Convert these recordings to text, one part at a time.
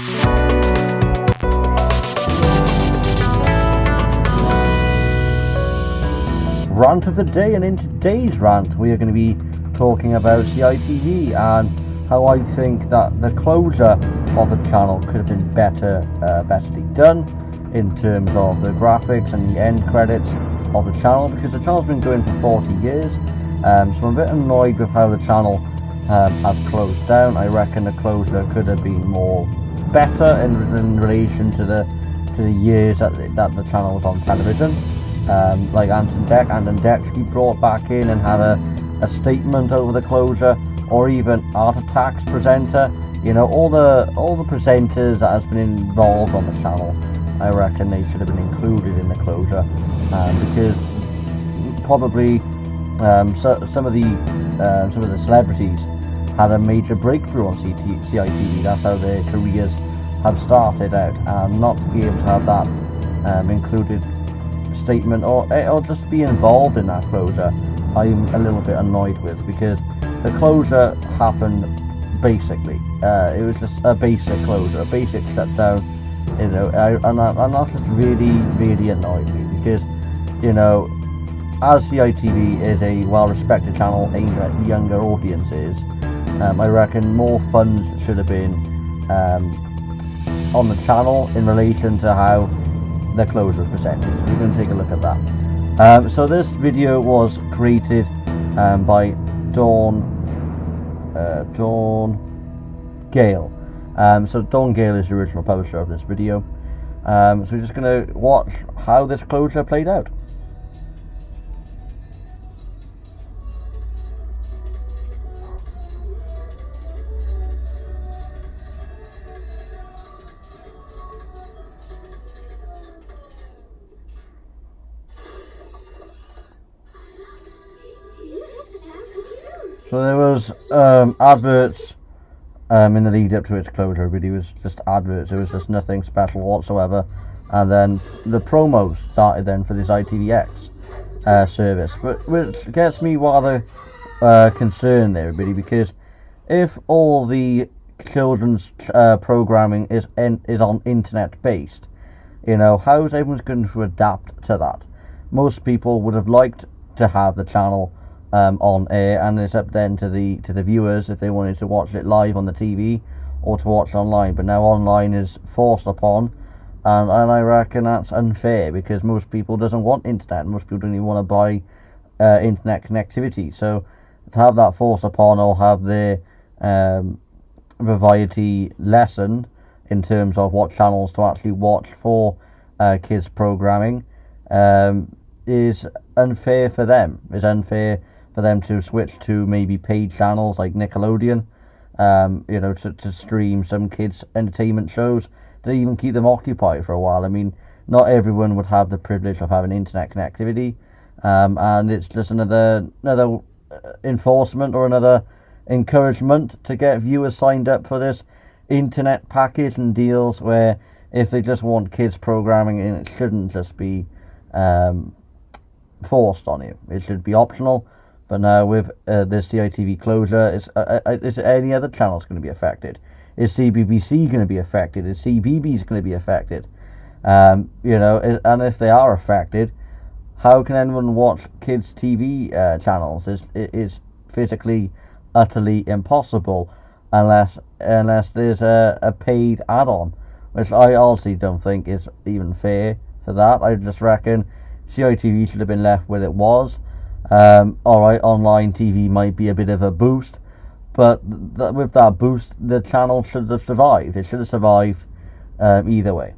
Rant of the day, and in today's rant we are going to be talking about CITV and how I think that the closure of the channel could have been betterly done in terms of the graphics and the end credits of the channel, because the channel's been going for 40 years, so I'm a bit annoyed with how the channel has closed down. I reckon the closure could have been better in relation to the years that the channel was on television. Like Ant and Dec be brought back in and had a statement over the closure, or even Art Attack's presenter. You know, all the presenters that has been involved on the channel, I reckon they should have been included in the closure, because probably some of the celebrities had a major breakthrough on CITV. That's how their careers have started out, and not to be able to have that included statement or just be involved in that closure, I'm a little bit annoyed with, because the closure happened basically. It was just a basic closure, a basic shutdown. You know, and that just really annoyed me, because, you know, as CITV is a well-respected channel aimed at younger audiences, I reckon more funds should have been on the channel in relation to how the closure was presented. So we're going to take a look at that. So this video was created by Dawn Gale. So Dawn Gale is the original publisher of this video. So we're just going to watch how this closure played out. So there was adverts in the lead up to its closure. It really was just adverts. There was just nothing special whatsoever. And then the promos started then for this ITVX service, which gets me rather concerned there, really, because if all the children's programming is on internet based, you know, how is everyone going to adapt to that? Most people would have liked to have the channel on air, and it's up then to the viewers if they wanted to watch it live on the TV or to watch online. But now online is forced upon, and I reckon that's unfair, because most people doesn't want internet. Most people don't even want to buy internet connectivity. So to have that forced upon, or have their variety lessened in terms of what channels to actually watch for kids programming, is unfair for them. It's unfair for them to switch to maybe paid channels like Nickelodeon, you know, to stream some kids' entertainment shows, to even keep them occupied for a while. I mean, not everyone would have the privilege of having internet connectivity, and it's just another enforcement or another encouragement to get viewers signed up for this internet package and deals, where if they just want kids programming, and it shouldn't just be forced on you. It should be optional. But now with this CITV closure, is any other channels going to be affected? Is CBBC going to be affected? Is CBeebies going to be affected? You know, and if they are affected, how can anyone watch kids' TV channels? It's physically, utterly impossible unless there's a paid add-on, which I honestly don't think is even fair for that. I just reckon CITV should have been left where it was. Alright, online TV might be a bit of a boost, but with that boost, the channel should have survived. It should have survived either way.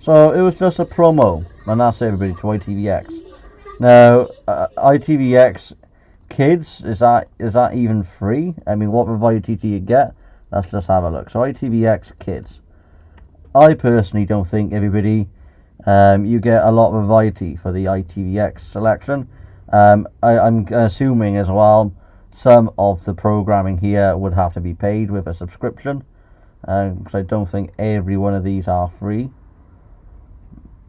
So it was just a promo, and that's everybody, to ITVX. Now, ITVX Kids, is that even free? I mean, what variety do you get? Let's just have a look. So ITVX Kids. I personally don't think everybody, you get a lot of variety for the ITVX selection. I'm assuming as well some of the programming here would have to be paid with a subscription, because I don't think every one of these are free.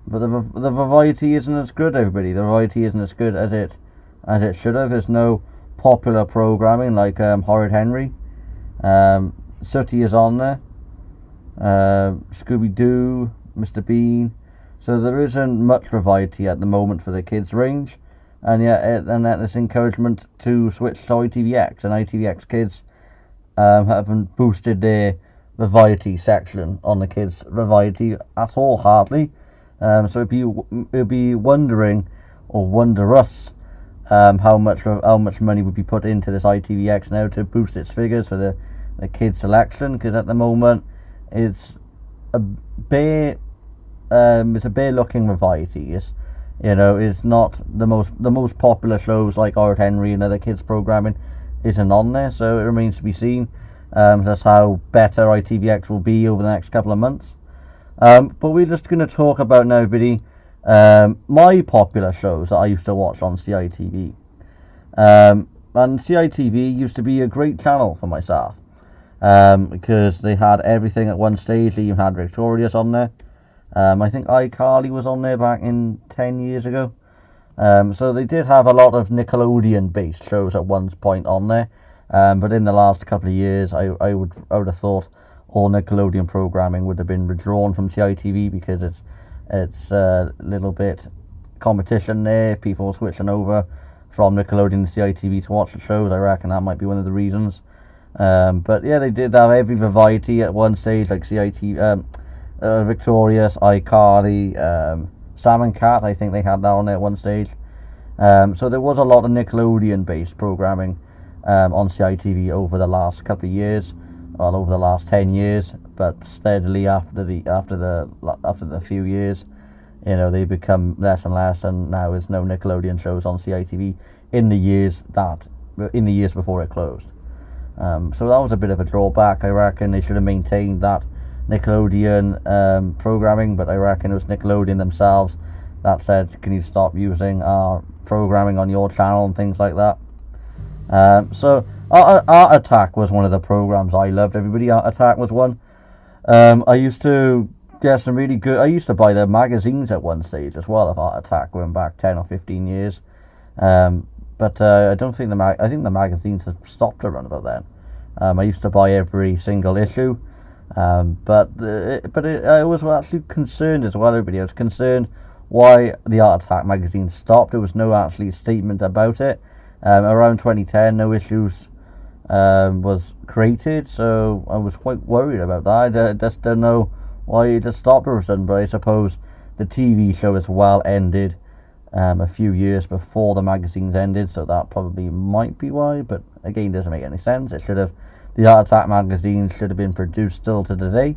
But the variety isn't as good, everybody. The variety isn't as good as it should have. There's no popular programming like Horrid Henry. Sooty is on there. Scooby-Doo, Mr. Bean. So there isn't much variety at the moment for the kids' range, and yet there's encouragement to switch to ITVX, and ITVX kids haven't boosted their variety section on the kids' variety at all, hardly. So it'd be wondering, or wondrous, how much money would be put into this ITVX now to boost its figures for the kids' selection, because at the moment it's a bare looking variety. It's not the most popular shows like Horrid Henry and other kids programming isn't on there, so it remains to be seen. That's how better ITVX will be over the next couple of months. But we're just going to talk about now, everybody, my popular shows that I used to watch on CITV. And CITV used to be a great channel for myself, because they had everything at one stage. They even had Victorious on there. I think iCarly was on there back in 10 years ago. So they did have a lot of Nickelodeon based shows at one point on there. But in the last couple of years, I would have thought all Nickelodeon programming would have been withdrawn from CITV, because it's a little bit competition there, people switching over from Nickelodeon to CITV to watch the shows. I reckon that might be one of the reasons. But yeah, they did have every variety at one stage, like CITV, Victorious, iCarly, Sam and Cat, I think they had that on there at one stage. So there was a lot of Nickelodeon based programming on CITV over the last couple of years, well, over the last 10 years, but steadily after the few years, they become less and less, and now there's no Nickelodeon shows on CITV in the years before it closed. So that was a bit of a drawback. I reckon they should have maintained that Nickelodeon programming, but I reckon it was Nickelodeon themselves that said, can you stop using our programming on your channel and things like that. So Art Attack was one of the programs I loved, everybody. Art Attack was one. I used to get some really good, I used to buy the magazines at one stage as well of Art Attack, going back 10 or 15 years. But I don't think I think the magazines have stopped around about then. I used to buy every single issue. But I was actually concerned as well, everybody. I was concerned why the Art Attack magazine stopped. There was no actually statement about it. Around 2010, no issues was created, so I was quite worried about that. I just don't know why it just stopped all of a sudden, but I suppose the TV show as well ended a few years before the magazines ended, so that probably might be why, but again, doesn't make any sense. The Art Attack magazine should have been produced still to today,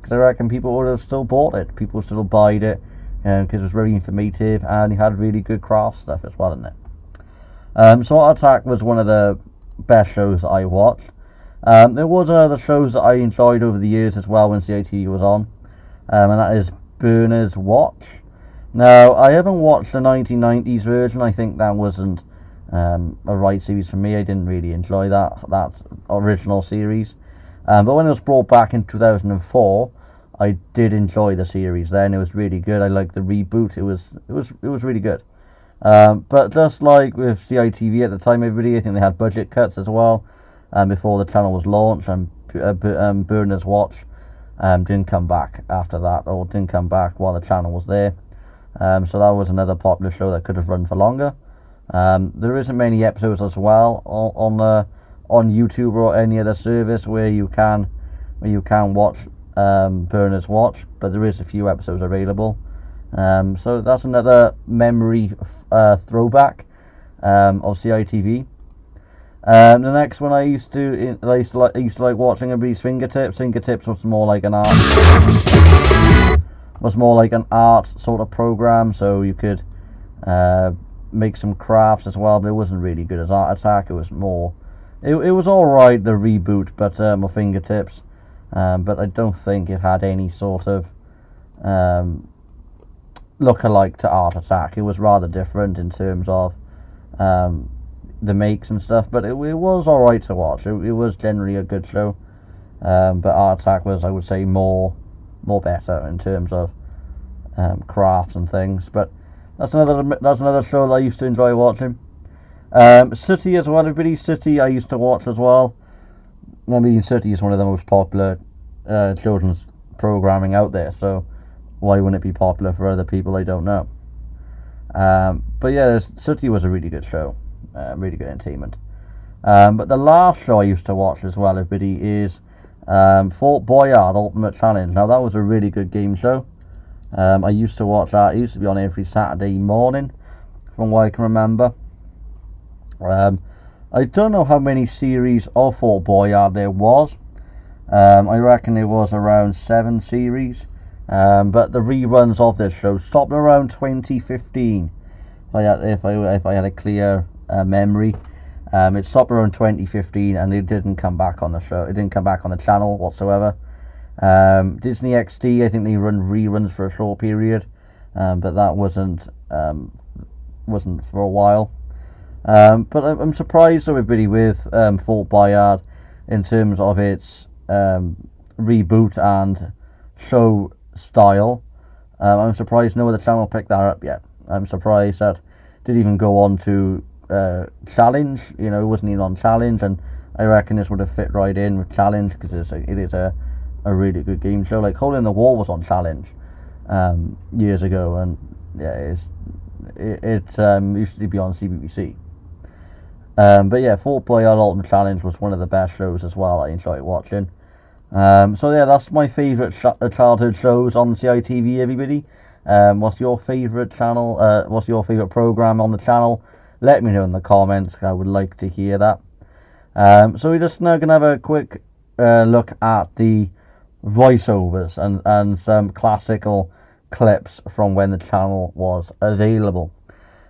because I reckon people would have still bought it. People still buyed it, because it was very informative, and it had really good craft stuff as well in it. So Art Attack was one of the best shows that I watched. There was other shows that I enjoyed over the years as well when CITV was on, and that is Burner's Watch. Now, I haven't watched the 1990s version. I think that wasn't a right series for me. I didn't really enjoy that original series. But when it was brought back in 2004, I did enjoy the series then. It was really good. I liked the reboot. It was really good. But just like with CITV at the time, everybody, I think they had budget cuts as well before the channel was launched, and Burner's Watch didn't come back after that, or didn't come back while the channel was there. So that was another popular show that could have run for longer. There isn't many episodes as well on YouTube or any other service where you can watch Burner's Watch, but there is a few episodes available. So that's another memory throwback of CITV. The next one I used to like watching everybody's Fingertips. Fingertips was more like an art sort of program, so you could make some crafts as well, but it wasn't really good as Art Attack. It was more, it was alright, the reboot, but my Fingertips, but I don't think it had any sort of look-alike to Art Attack. It was rather different in terms of the makes and stuff, but it was alright to watch. It was generally a good show, but Art Attack was, I would say, more better in terms of crafts and things. But that's another show that I used to enjoy watching. City as well, everybody. City I used to watch as well. I mean, City is one of the most popular children's programming out there, so why wouldn't it be popular for other people I don't know? But yeah, City was a really good show, really good entertainment. But the last show I used to watch as well, everybody, is Fort Boyard Ultimate Challenge. Now that was a really good game show. I used to watch that. It used to be on every Saturday morning, from what I can remember. I don't know how many series of Fort Boyard there was. I reckon it was around 7 series. But the reruns of this show stopped around 2015. If I had a clear memory, it stopped around 2015, and it didn't come back on the show. It didn't come back on the channel whatsoever. Disney XD, I think they run reruns for a short period, but that wasn't for a while. But I'm surprised, everybody, with Fort Boyard in terms of its reboot and show style. I'm surprised no other channel picked that up yet. I'm surprised that it didn't even go on to Challenge. You know, it wasn't even on Challenge, and I reckon this would have fit right in with Challenge, because it is a really good game show. Like Hole in the Wall was on Challenge years ago, and yeah, it used to be on CBBC. But yeah, Fort Boyard Ultimate Challenge was one of the best shows as well. I enjoyed watching. So yeah, that's my favourite childhood shows on CITV, everybody. What's your favourite channel? What's your favourite programme on the channel? Let me know in the comments. I would like to hear that. So we're just now going to have a quick look at the voiceovers and some classical clips from when the channel was available.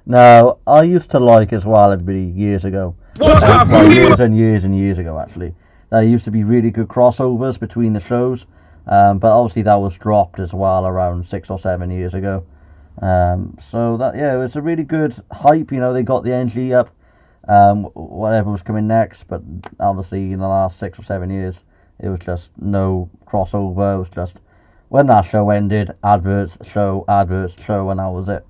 Now, I used to like as well, everybody, years ago. Years and years and years ago, actually. There used to be really good crossovers between the shows, but obviously that was dropped as well around 6 or 7 years ago. So that, yeah, it was a really good hype. You know, they got the energy up, whatever was coming next, but obviously in the last 6 or 7 years, it was just no crossover. It was just when that show ended, adverts, show, and that was it.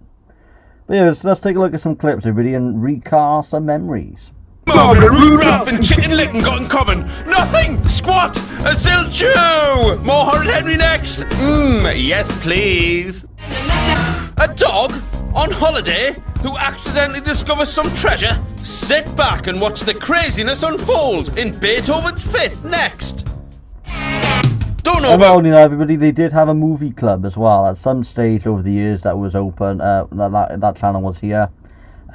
But yeah, let's take a look at some clips, everybody, and recast some memories. Margaret, Ralph and Chicken Licken got in common? Nothing! Squat! A zilcho! More Horrid Henry next! Yes please! A dog on holiday who accidentally discovers some treasure? Sit back and watch the craziness unfold in Beethoven's Fifth next! Don't know about... Not only that, everybody, they did have a movie club as well. At some stage over the years that was open, that channel was here.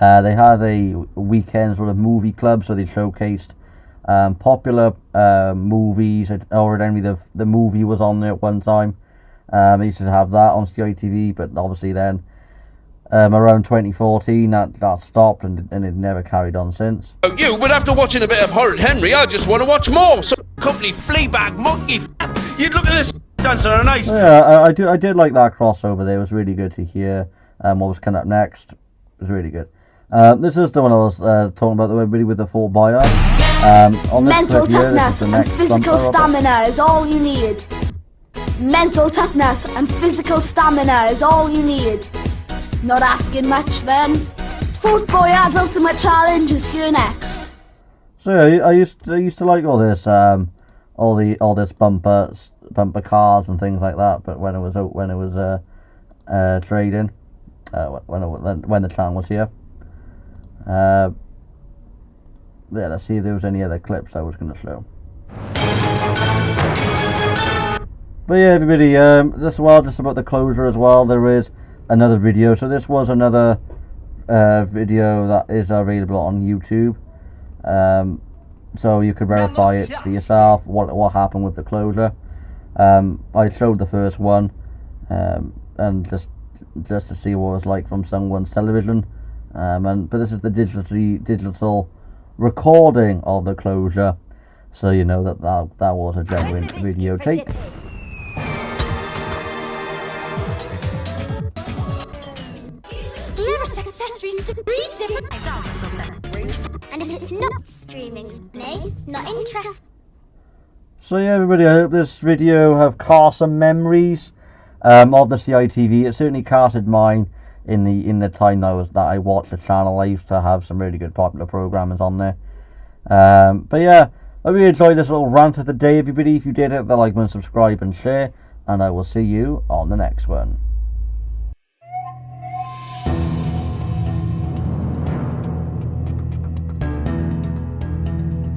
They had a weekend sort of movie club, so they showcased popular movies. Horrid Henry, the movie, was on there at one time. They used to have that on CITV, but obviously then around 2014 that stopped, and it never carried on since. You, but after watching a bit of Horrid Henry, I just want to watch more. So company Fleabag Monkey. You'd look at this dancer on a nice. Yeah, I did like that crossover there. It was really good to hear what was coming up next. It was really good. This is the one I was talking about, everybody, with the Fort Boyard. On this Mental clip here, toughness and physical stamina is all you need. Mental toughness and physical stamina is all you need. Not asking much then. Fort Boyard's Ultimate Challenge is here next. So yeah, I used to like all this bumper cars and things like that. But when it was trading, when the channel was here. Yeah, let's see if there was any other clips I was going to show. But yeah, everybody, just about the closure as well, there is another video. So this was another video that is available on YouTube. So you could verify it for yourself, what happened with the closure. I showed the first one, and just to see what it was like from someone's television. But this is the digital recording of the closure, so you know that was a genuine videotape. Glamorous accessories to 3 different and if it's not streaming, not interested. So yeah, everybody, I hope this video have cast some memories of the CITV. It certainly casted mine in the time that I watched the channel. I used to have some really good popular programmers on there. But yeah, I really enjoyed this little rant of the day, everybody. If you did, hit the like button, subscribe and share, and I will see you on the next one.